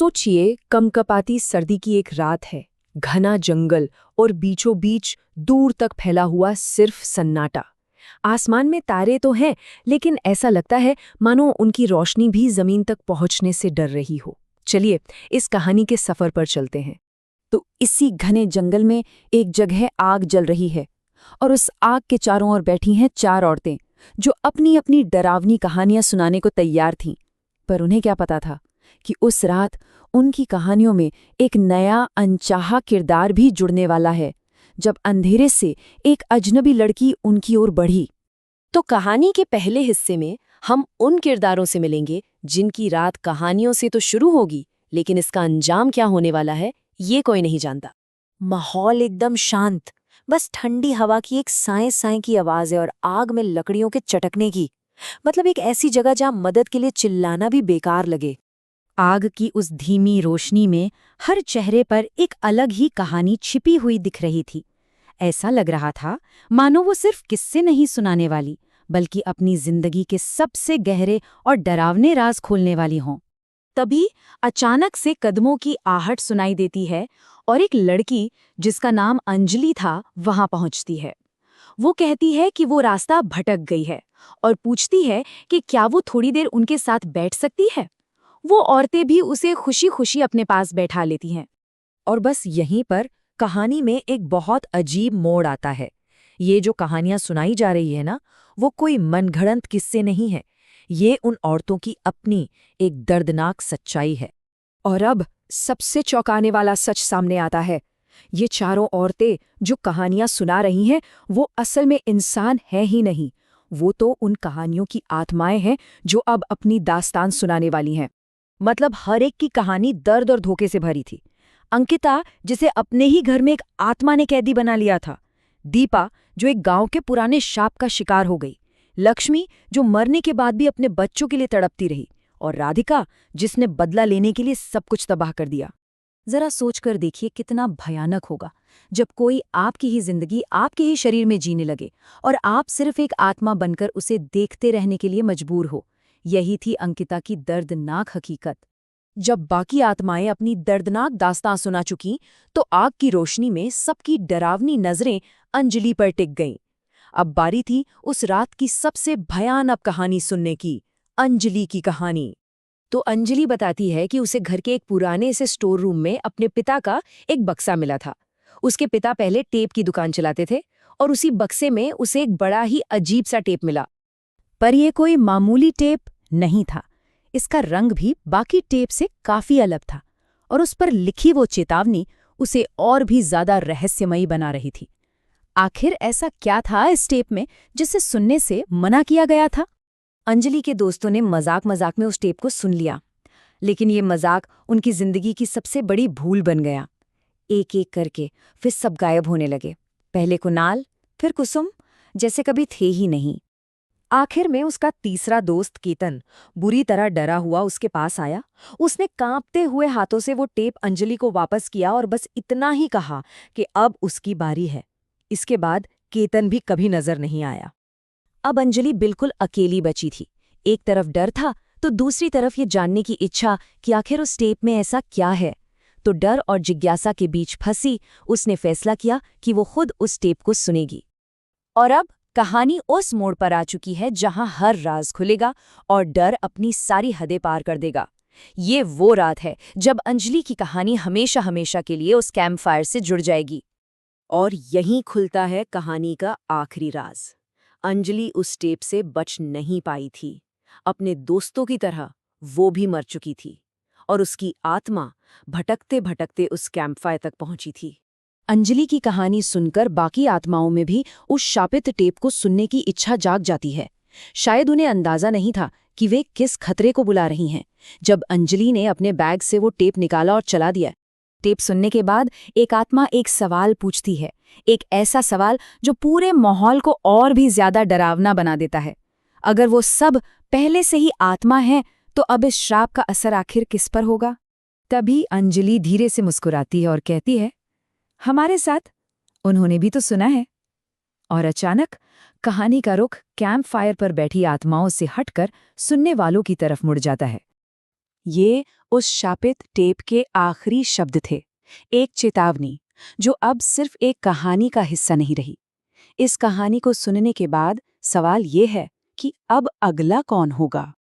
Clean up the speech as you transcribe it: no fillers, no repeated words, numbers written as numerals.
सोचिए, कमकपाती सर्दी की एक रात है। घना जंगल और बीचों बीच दूर तक फैला हुआ सिर्फ सन्नाटा। आसमान में तारे तो हैं, लेकिन ऐसा लगता है मानो उनकी रोशनी भी जमीन तक पहुंचने से डर रही हो। चलिए इस कहानी के सफर पर चलते हैं। तो इसी घने जंगल में एक जगह आग जल रही है और उस आग के चारों ओर बैठी हैं 4 औरतें जो अपनी अपनी डरावनी कहानियां सुनाने को तैयार थीं। पर उन्हें क्या पता था कि उस रात उनकी कहानियों में एक नया अनचाहा किरदार भी जुड़ने वाला है, जब अंधेरे से एक अजनबी लड़की उनकी ओर बढ़ी। तो कहानी के पहले हिस्से में हम उन किरदारों से मिलेंगे जिनकी रात कहानियों से तो शुरू होगी, लेकिन इसका अंजाम क्या होने वाला है ये कोई नहीं जानता। माहौल एकदम शांत, बस ठंडी हवा की एक साए साए की आवाज है और आग में लकड़ियों के चटकने की। मतलब एक ऐसी जगह जहां मदद के लिए चिल्लाना भी बेकार लगे। आग की उस धीमी रोशनी में हर चेहरे पर एक अलग ही कहानी छिपी हुई दिख रही थी। ऐसा लग रहा था मानो वो सिर्फ किस्से नहीं सुनाने वाली, बल्कि अपनी जिंदगी के सबसे गहरे और डरावने राज खोलने वाली हों। तभी अचानक से कदमों की आहट सुनाई देती है और एक लड़की, जिसका नाम अंजलि था, वहां पहुंचती है। वो कहती है कि वो रास्ता भटक गई है और पूछती है कि क्या वो थोड़ी देर उनके साथ बैठ सकती है। वो औरतें भी उसे खुशी खुशी अपने पास बैठा लेती हैं। और बस यहीं पर कहानी में एक बहुत अजीब मोड़ आता है। ये जो कहानियां सुनाई जा रही है ना, वो कोई मनगढ़ंत किस्से नहीं है। ये उन औरतों की अपनी एक दर्दनाक सच्चाई है। और अब सबसे चौंकाने वाला सच सामने आता है। ये चारों औरतें जो कहानियां सुना रही हैं, वो असल में इंसान है ही नहीं। वो तो उन कहानियों की आत्माएं हैं जो अब अपनी दास्तान सुनाने वाली हैं। मतलब हर एक की कहानी दर्द और धोखे से भरी थी। अंकिता, जिसे अपने ही घर में एक आत्मा ने कैदी बना लिया था। दीपा, जो एक गांव के पुराने शाप का शिकार हो गई। लक्ष्मी, जो मरने के बाद भी अपने बच्चों के लिए तड़पती रही। और राधिका, जिसने बदला लेने के लिए सब कुछ तबाह कर दिया। जरा सोचकर देखिए कितना भयानक होगा जब कोई आपकी ही जिंदगी आपके ही शरीर में जीने लगे और आप सिर्फ एक आत्मा बनकर उसे देखते रहने के लिए मजबूर हो। यही थी अंकिता की दर्दनाक हकीकत। जब बाकी आत्माएं अपनी दर्दनाक दास्तां सुना चुकीं, तो आग की रोशनी में सबकी डरावनी नजरें अंजलि पर टिक गईं। अब बारी थी उस रात की सबसे भयानक कहानी सुनने की, अंजलि की कहानी। तो अंजलि बताती है कि उसे घर के एक पुराने से स्टोर रूम में अपने पिता का एक बक्सा मिला था। उसके पिता पहले टेप की दुकान चलाते थे और उसी बक्से में उसे एक बड़ा ही अजीब सा टेप मिला। पर यह कोई मामूली टेप नहीं था। इसका रंग भी बाकी टेप से काफी अलग था और उस पर लिखी वो चेतावनी उसे और भी ज्यादा रहस्यमयी बना रही थी। आखिर ऐसा क्या था इस टेप में जिसे सुनने से मना किया गया था? अंजलि के दोस्तों ने मजाक मजाक में उस टेप को सुन लिया, लेकिन ये मजाक उनकी जिंदगी की सबसे बड़ी भूल बन गया। एक एक करके फिर सब गायब होने लगे। पहले कुणाल, फिर कुसुम, जैसे कभी थे ही नहीं। आखिर में उसका तीसरा दोस्त केतन बुरी तरह डरा हुआ उसके पास आया। उसने कांपते हुए हाथों से वो टेप अंजलि को वापस किया और बस इतना ही कहा कि अब उसकी बारी है। इसके बाद केतन भी कभी नजर नहीं आया। अब अंजलि बिल्कुल अकेली बची थी। एक तरफ डर था तो दूसरी तरफ ये जानने की इच्छा कि आखिर उस टेप में ऐसा क्या है। तो डर और जिज्ञासा के बीच फंसी उसने फैसला किया कि वो खुद उस टेप को सुनेगी। और अब कहानी उस मोड़ पर आ चुकी है जहां हर राज खुलेगा और डर अपनी सारी हदें पार कर देगा। ये वो रात है जब अंजलि की कहानी हमेशा हमेशा के लिए उस कैंप फायर से जुड़ जाएगी। और यहीं खुलता है कहानी का आखिरी राज। अंजलि उस टेप से बच नहीं पाई थी। अपने दोस्तों की तरह वो भी मर चुकी थी और उसकी आत्मा भटकते भटकते उस कैंप फायर तक पहुंची थी। अंजलि की कहानी सुनकर बाकी आत्माओं में भी उस शापित टेप को सुनने की इच्छा जाग जाती है। शायद उन्हें अंदाजा नहीं था कि वे किस खतरे को बुला रही हैं। जब अंजलि ने अपने बैग से वो टेप निकाला और चला दिया, टेप सुनने के बाद एक आत्मा एक सवाल पूछती है, एक ऐसा सवाल जो पूरे माहौल को और भी ज्यादा डरावना बना देता है। अगर वो सब पहले से ही आत्मा है, तो अब इस श्राप का असर आखिर किस पर होगा? तभी अंजलि धीरे से मुस्कुराती है और कहती है, हमारे साथ, उन्होंने भी तो सुना है। और अचानक कहानी का रुख कैंप फायर पर बैठी आत्माओं से हटकर सुनने वालों की तरफ मुड़ जाता है। ये उस शापित टेप के आखिरी शब्द थे, एक चेतावनी जो अब सिर्फ एक कहानी का हिस्सा नहीं रही। इस कहानी को सुनने के बाद सवाल ये है कि अब अगला कौन होगा?